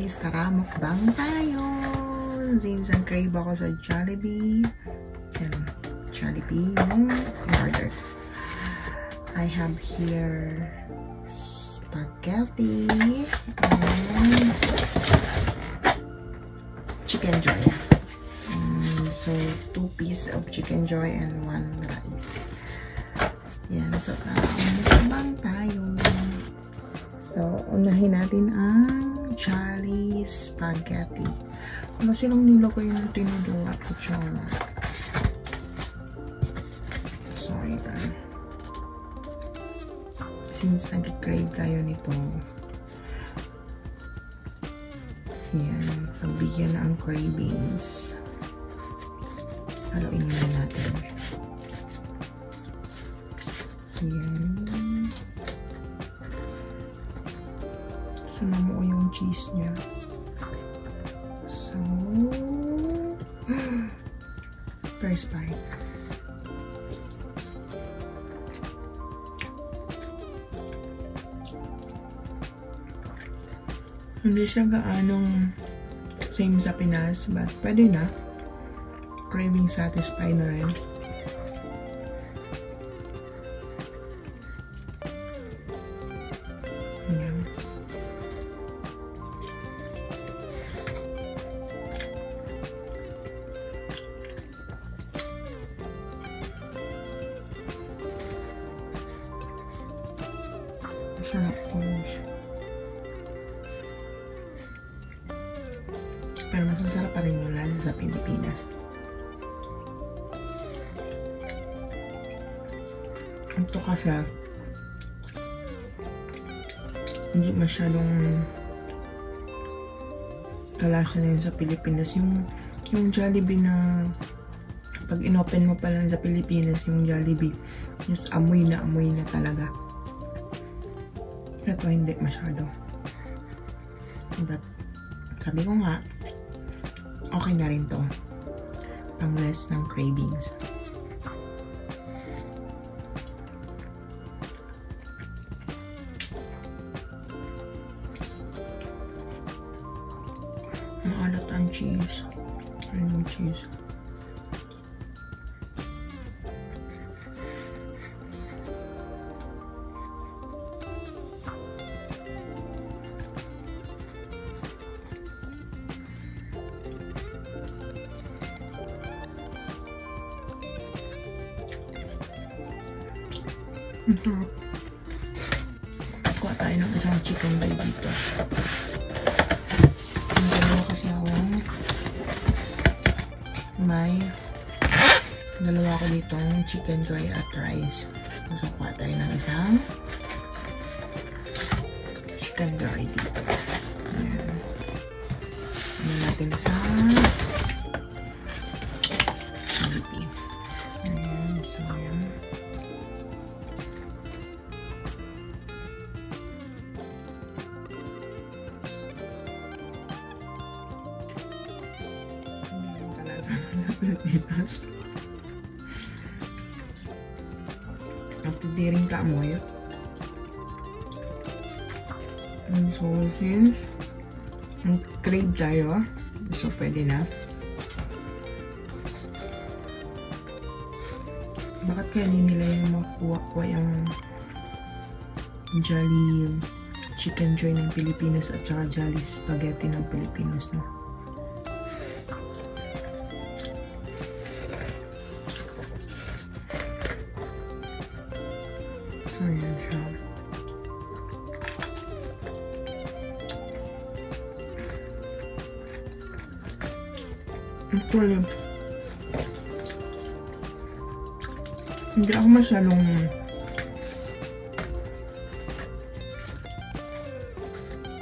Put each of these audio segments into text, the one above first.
guys, tara mukbang tayo. Since crave ako sa Jollibee. Yan, Jollibee yung order. I have here spaghetti and chicken joy. So 2 pieces of chicken joy and 1 rice. Yan, so mukbang tayo. So, unahin natin ang Jolly Spaghetti. Ano silang nilagay ng tinidor at kutsara? So, ayan. Since nag-crave tayo nito, ayan, pagbigyan na ang cravings. Haluin na natin. Ayan. Sumumo yung cheese niya. So, first bite. Hindi siya gaanong same sa Pinas, but pwede na. Craving satisfied na rin. Ayan. Sarap po siya. Pero mas masarap pa rin yung lasa sa Pilipinas. Ito kasi hindi masyadong kalasa na yun sa Pilipinas. Yung Jollibee na pag inopen mo pa lang sa Pilipinas yung Jollibee, yung amoy na talaga. Ito hindi masyado. But sabi ko nga, okay na rin to. Pang less ng cravings. Maalat ang cheese. Ayun yung cheese. Kuha tayo ng isang chicken joy dito. Ang dalawa kasi akong dalawa ko ditong chicken joy at rice. So, kuha tayo ng isang chicken joy dito. Ayan. Ano natin sa Jollibee. Ayan. So, ayan. Pilipinas. After diring ka mo yun. And so since crave tayo, so pwede na. Bakit kaya hindi nila yung makuha yung Jolly Chicken Joy ng Pilipinas at saka Jolly Spaghetti ng Pilipinas, no? So, ayan siya. Actually, hindi ako masyadong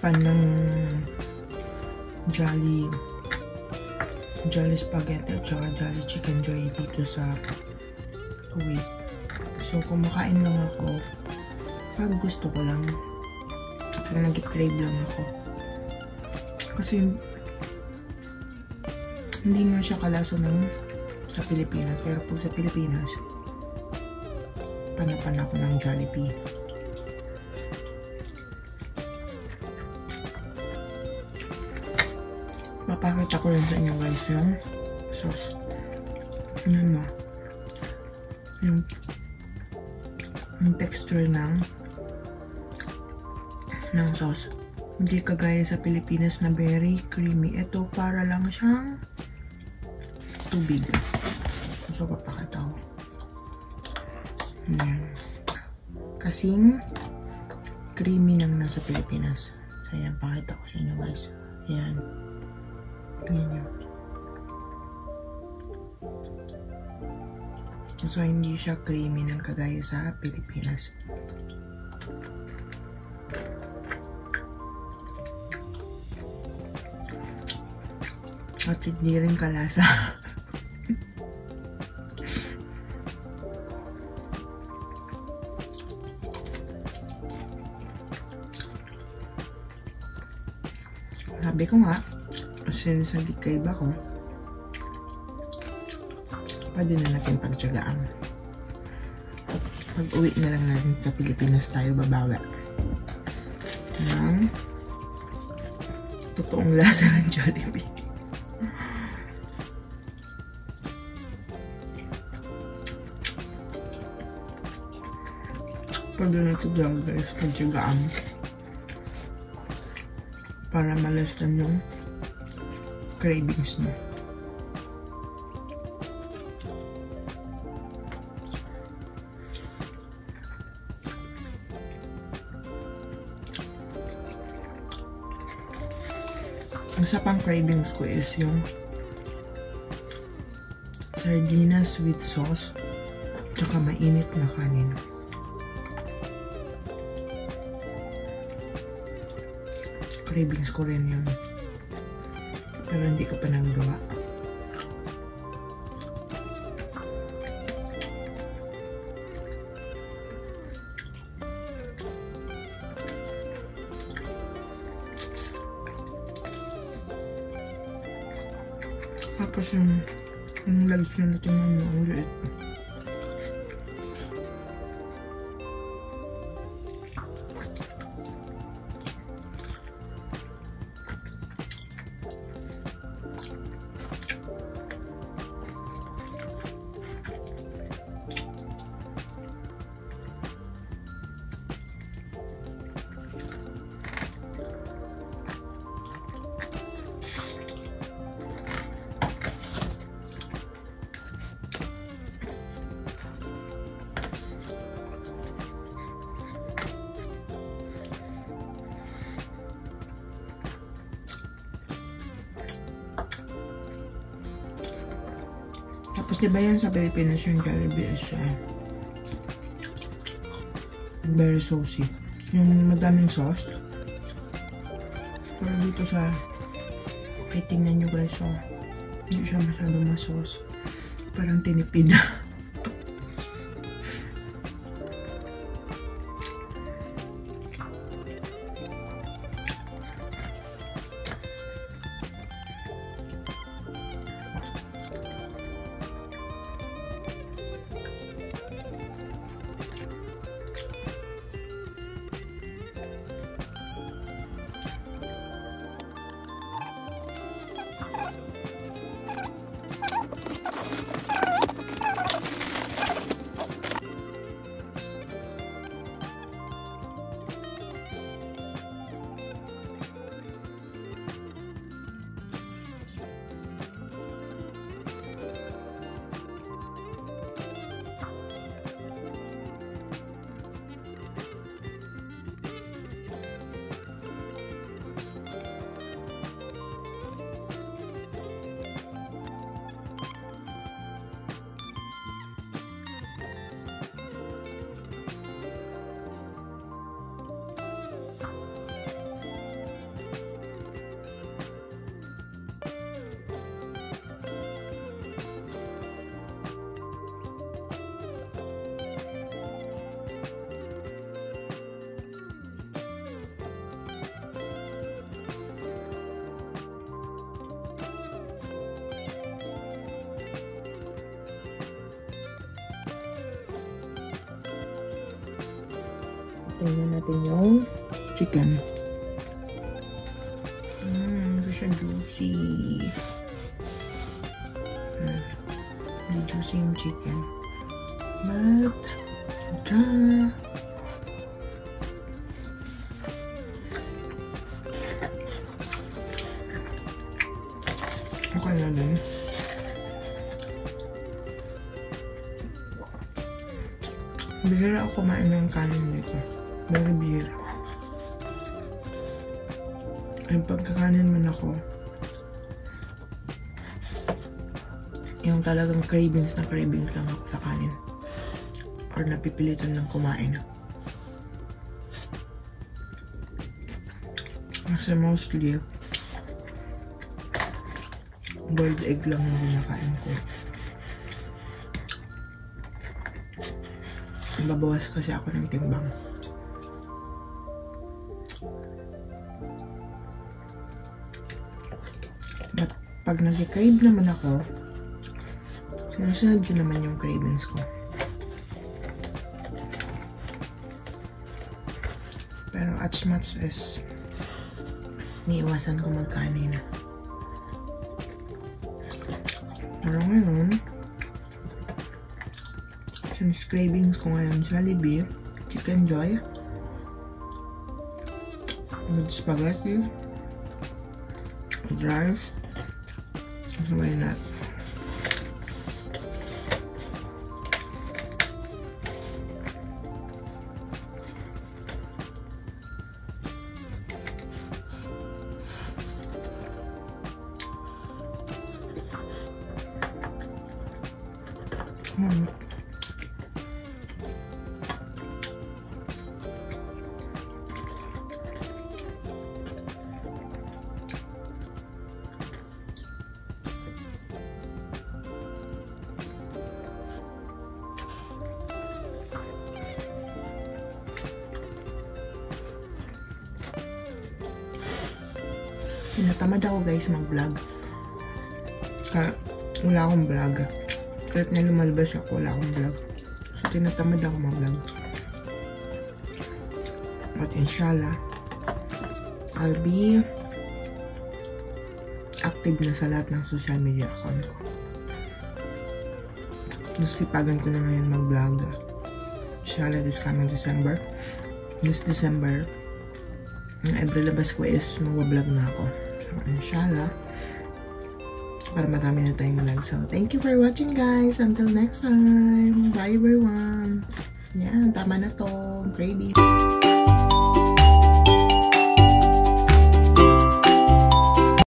fan ng Jolly Spaghetti at saka Jolly Chicken Joy dito sa Kuwait. So, kumakain lang ako pag gusto ko lang. Pag nag-crave lang ako. Kasi hindi nga siya kalasa ng sa Pilipinas. Pero pag sa Pilipinas, panapan ako ng Jollibee. Papakita ko rin sa inyo guys yung sauce. Tingnan mo. Yung texture ng sauce. Hindi kagaya sa Pilipinas na very creamy. Ito para lang siyang tubig. So, papakita ko. Ayan. Kasing creamy nang nasa Pilipinas. So, ayan. Pakita ko sa inyo guys. Ayan. Tingnan nyo. So, hindi siya creamy nang kagaya sa Pilipinas. At hindi rin kalasa. Sabi ko nga, since nagkaiba ko, pwede na natin pagtsagaan. Pag uwi na lang natin sa Pilipinas tayo babawi ng totoong lasa ng Jollibee. Pwede na ito dyan guys, pagtsagaan. Para malastan yung cravings nyo. Isa pang cravings ko is yung sardinas with sauce tsaka mainit na kanin. Cravings ko rin yun. Pero hindi ko pa nagagawa. Tapos yung legs na natin ang liit. Tapos diba yan sa Pilipinas yung Jollibee is very saucy. Yung madaming sauce. Pero dito sa tingnan nyo guys, so hindi siya masyadong ma-sauce. Parang tinipid. Tingnan natin yung chicken. siya juicy. Hindi juicy yung chicken. But, okay na din. Bihira ako kumain ng kanin dito. Very bihira. Ay, pagkakanin man ako, yung talagang cravings lang ako sa kanin. Or napipilitan lang kumain. Kasi mostly, boiled egg lang yung kinakain ko. Babawas kasi ako ng timbang. But pag nag-crave naman ako, sinusunod ko naman yung cravings ko. Pero as much as niiwasan ko magkanin na. Pero ngayon, since cravings ko ngayon Jollibee, Chicken Joy, with spaghetti, with rice, so why not? Tinatamad ako guys mag-vlog. Wala akong vlog. Kahit na lumalabas ako, wala akong vlog. So tinatamad ako mag-vlog. But inshallah, I'll be active na sa lahat ng social media account ko. Nasipagan ko na ngayon mag-vlog. Inshallah, this coming December. This December, ang every labas ko is mag-vlog na ako. So, inshallah, para marami na tayong vlog. So, thank you for watching guys. Until next time. Bye everyone. Yan, tama na to. Gravy.